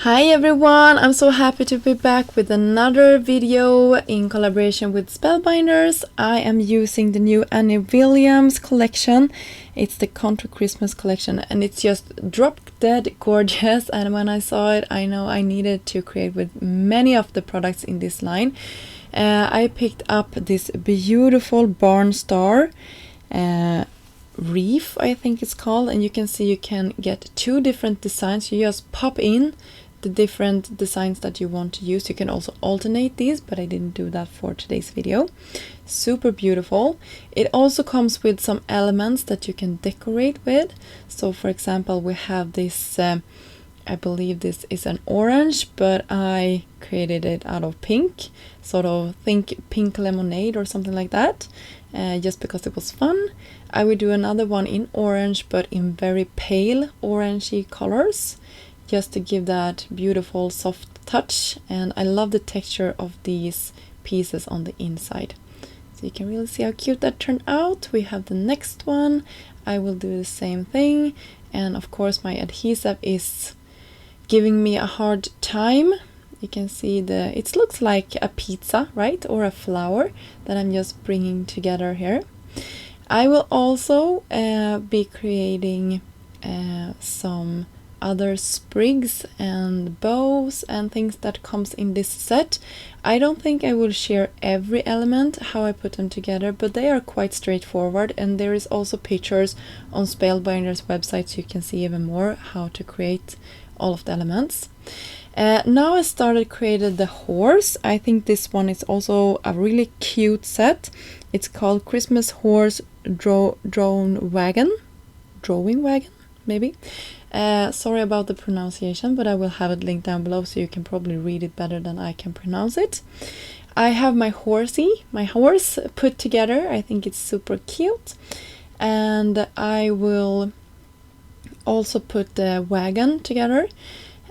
Hi everyone, I'm so happy to be back with another video in collaboration with Spellbinders. I am using the new Annie Williams collection. It's the Contour Christmas collection and it's just drop dead gorgeous, and when I saw it I know I needed to create with many of the products in this line. I picked up this beautiful barn star reef, I think it's called, and you can see you can get two different designs. You just pop in the different designs that you want to use. You can also alternate these, but I didn't do that for today's video. Super beautiful. It also comes with some elements that you can decorate with. So for example, we have this I believe this is an orange, but I created it out of pink, sort of think pink lemonade or something like that, just because it was fun. I will do another one in orange, but in very pale orangey colors, just to give that beautiful soft touch. And I love the texture of these pieces on the inside. So you can really see how cute that turned out. We have the next one. I will do the same thing. And of course my adhesive is giving me a hard time. You can see it looks like a pizza, right? Or a flower that I'm just bringing together here. I will also be creating some other sprigs and bows and things that comes in this set. I don't think I will share every element, how I put them together, but they are quite straightforward, and there is also pictures on Spellbinders website so you can see even more how to create all of the elements. Now I started created the horse. I think this one is also a really cute set. It's called Christmas Horse Drawing Wagon, maybe. Sorry about the pronunciation, but I will have it linked down below so you can probably read it better than I can pronounce it. I have my horse put together. I think it's super cute, and I will also put the wagon together.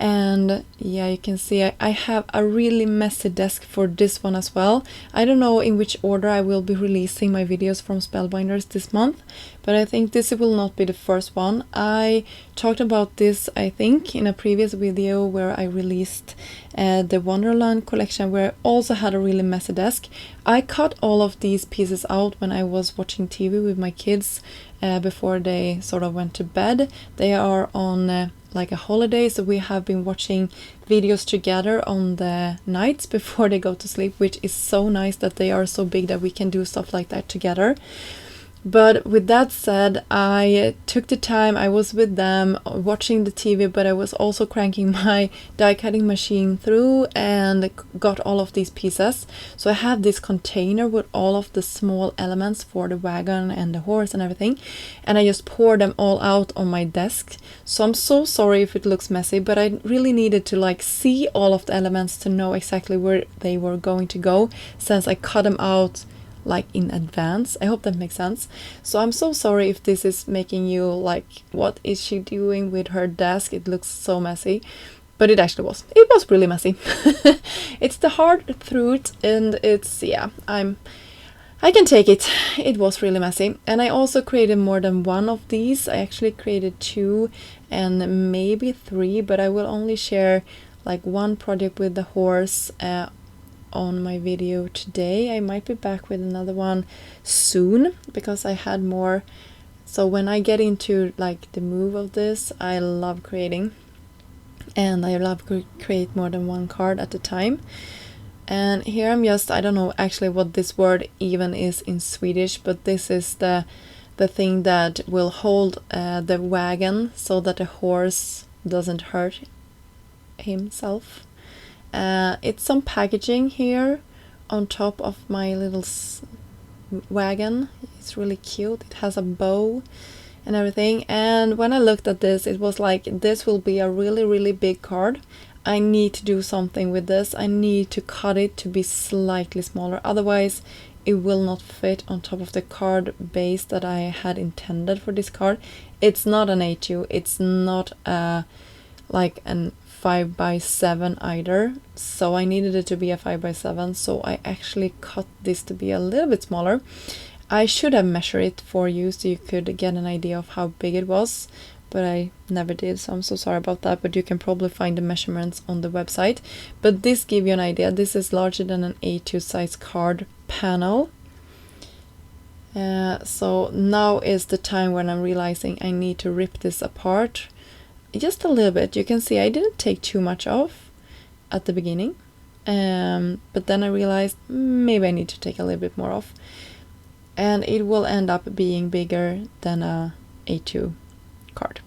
And yeah, you can see I have a really messy desk for this one as well. I don't know in which order I will be releasing my videos from Spellbinders this month, but I think this will not be the first one. I talked about this, I think, in a previous video where I released the Wonderland collection, where I also had a really messy desk. I cut all of these pieces out when I was watching TV with my kids before they sort of went to bed. They are on like a holiday, so we have been watching videos together on the nights before they go to sleep, which is so nice that they are so big that we can do stuff like that together. But with that said, I took the time, I was with them watching the TV, but I was also cranking my die cutting machine through and got all of these pieces. So I have this container with all of the small elements for the wagon and the horse and everything, and I just poured them all out on my desk. So I'm so sorry if it looks messy, but I really needed to like see all of the elements to know exactly where they were going to go, since I cut them out like in advance. I hope that makes sense. So I'm so sorry if this is making you like, what is she doing with her desk? It looks so messy, but it actually was. It was really messy. It's the hard truth, and it's, yeah, I can take it. It was really messy. And I also created more than one of these. I actually created 2 and maybe 3, but I will only share like one project with the horse on my video today. I might be back with another one soon because I had more. So when I get into like the move of this, I love creating, and I love to create more than one card at a time. And here I'm just, I don't know actually what this word even is in Swedish, but this is the thing that will hold the wagon so that the horse doesn't hurt himself. It's some packaging here on top of my little wagon. It's really cute. It has a bow and everything. And when I looked at this, it was like, this will be a really, really big card. I need to do something with this. I need to cut it to be slightly smaller. Otherwise, it will not fit on top of the card base that I had intended for this card. It's not an A2. It's not like an 5x7 either, so I needed it to be a 5x7, so I actually cut this to be a little bit smaller. I should have measured it for you so you could get an idea of how big it was, but I never did, so I'm so sorry about that, but you can probably find the measurements on the website. But this gives you an idea. This is larger than an A2 size card panel. So now is the time when I'm realizing I need to rip this apart just a little bit. You can see I didn't take too much off at the beginning, but then I realized maybe I need to take a little bit more off, and it will end up being bigger than a A2 card.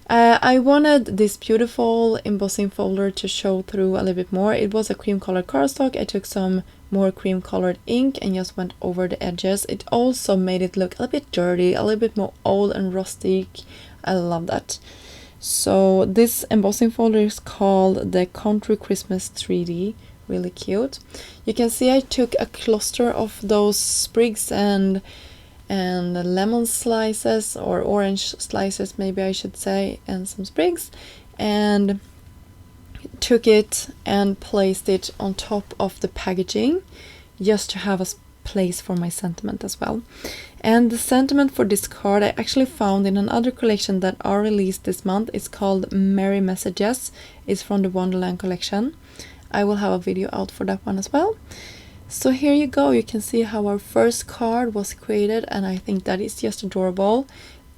I wanted this beautiful embossing folder to show through a little bit more. It was a cream colored cardstock. I took some more cream colored ink and just went over the edges. It also made it look a little bit dirty, a little bit more old and rustic. I love that. So this embossing folder is called the Country Christmas 3D. Really cute. You can see I took a cluster of those sprigs and lemon slices, or orange slices maybe I should say, and some sprigs, and took it and placed it on top of the packaging just to have a place for my sentiment as well. And the sentiment for this card I actually found in another collection that are released this month. It's called Merry Messages. It's from the Wonderland collection. I will have a video out for that one as well. So here you go, you can see how our first card was created, and I think that is just adorable.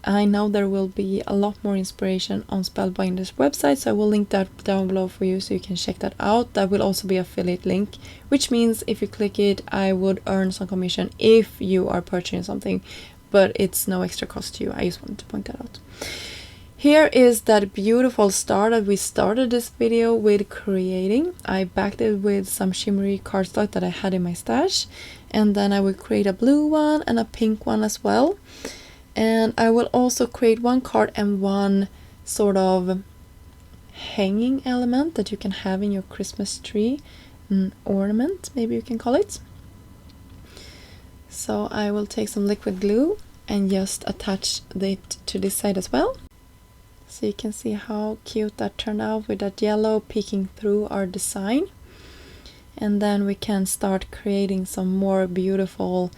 I know there will be a lot more inspiration on Spellbinders website, so I will link that down below for you so you can check that out. That will also be an affiliate link, which means if you click it, I would earn some commission if you are purchasing something, but it's no extra cost to you. I just wanted to point that out. Here is that beautiful star that we started this video with creating. I backed it with some shimmery cardstock that I had in my stash, and then I will create a blue one and a pink one as well. And I will also create one card and one sort of hanging element that you can have in your Christmas tree, an ornament maybe you can call it. So I will take some liquid glue and just attach it to this side as well. So you can see how cute that turned out with that yellow peeking through our design. And then we can start creating some more beautiful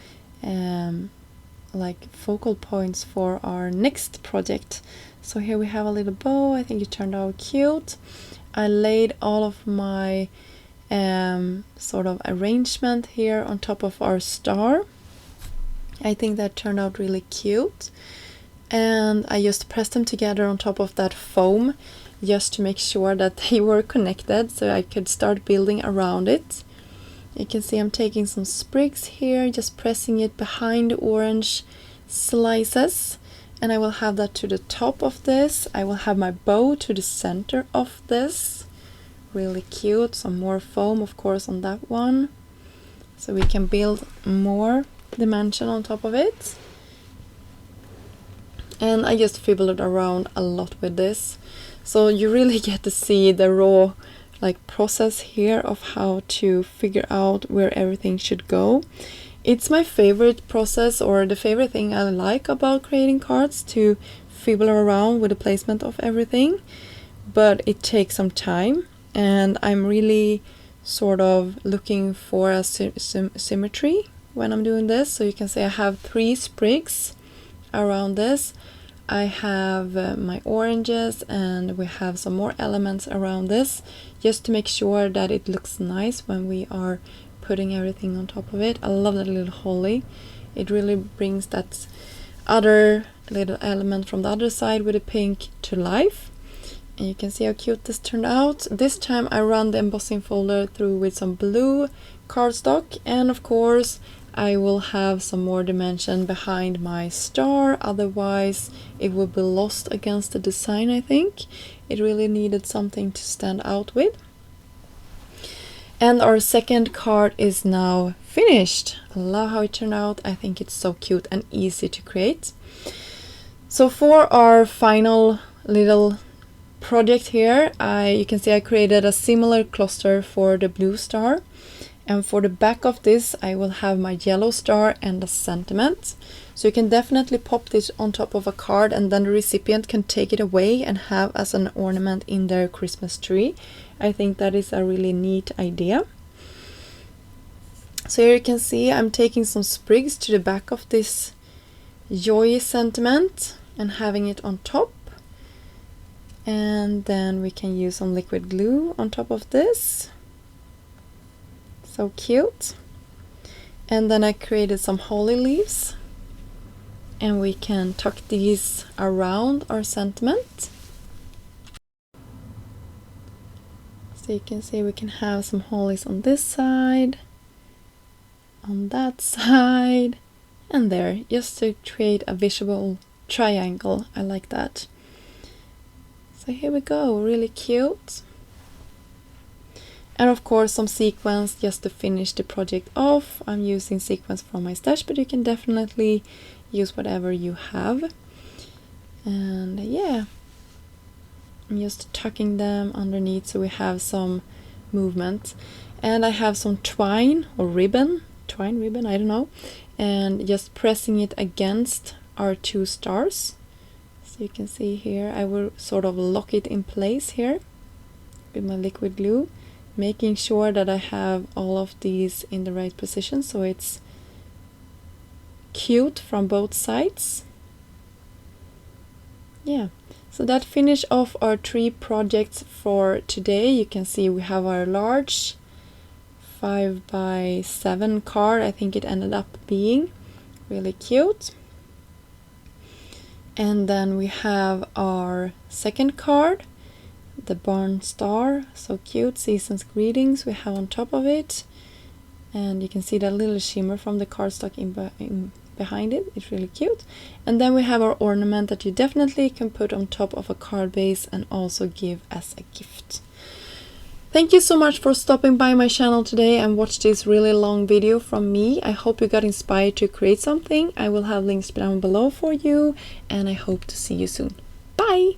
like focal points for our next project. So here we have a little bow. I think it turned out cute. I laid all of my sort of arrangement here on top of our star. I think that turned out really cute. And I just pressed them together on top of that foam just to make sure that they were connected so I could start building around it. You can see I'm taking some sprigs here, just pressing it behind the orange slices, and I will have that to the top of this. I will have my bow to the center of this. Really cute. Some more foam of course on that one, so we can build more dimension on top of it. And I just fiddled around a lot with this, so you really get to see the raw process here of how to figure out where everything should go. It's my favorite process, or the favorite thing I like about creating cards, to fiddle around with the placement of everything, but it takes some time, and I'm really sort of looking for a symmetry when I'm doing this. So you can see I have 3 sprigs around this. I have my oranges, and we have some more elements around this just to make sure that it looks nice when we are putting everything on top of it. I love that little holly. It really brings that other little element from the other side with the pink to life. And you can see how cute this turned out. This time I run the embossing folder through with some blue cardstock, and of course I will have some more dimension behind my star, otherwise it would be lost against the design. I think it really needed something to stand out with. And our second card is now finished. I love how it turned out. I think it's so cute and easy to create. So for our final little project here, you can see I created a similar cluster for the blue star. And for the back of this, I will have my yellow star and a sentiment. So you can definitely pop this on top of a card, and then the recipient can take it away and have as an ornament in their Christmas tree. I think that is a really neat idea. So here you can see I'm taking some sprigs to the back of this joy sentiment and having it on top. And then we can use some liquid glue on top of this. So cute. And then I created some holly leaves. And we can tuck these around our sentiment. So you can see we can have some hollies on this side, on that side, and there, just to create a visual triangle. I like that. So here we go, really cute. And of course some sequins just to finish the project off. I'm using sequins from my stash, but you can definitely use whatever you have. And yeah, I'm just tucking them underneath so we have some movement. And I have some twine or ribbon, I don't know, and just pressing it against our 2 stars. So you can see here, I will sort of lock it in place here with my liquid glue, making sure that I have all of these in the right position so it's cute from both sides. Yeah, so that finished off our 3 projects for today. You can see we have our large 5x7 card. I think it ended up being really cute. And then we have our second card, the barn star, so cute, season's greetings we have on top of it. And you can see that little shimmer from the cardstock in behind it. It's really cute. And then we have our ornament that you definitely can put on top of a card base and also give as a gift. Thank you so much for stopping by my channel today and watch this really long video from me. I hope you got inspired to create something. I will have links down below for you, and I hope to see you soon. Bye!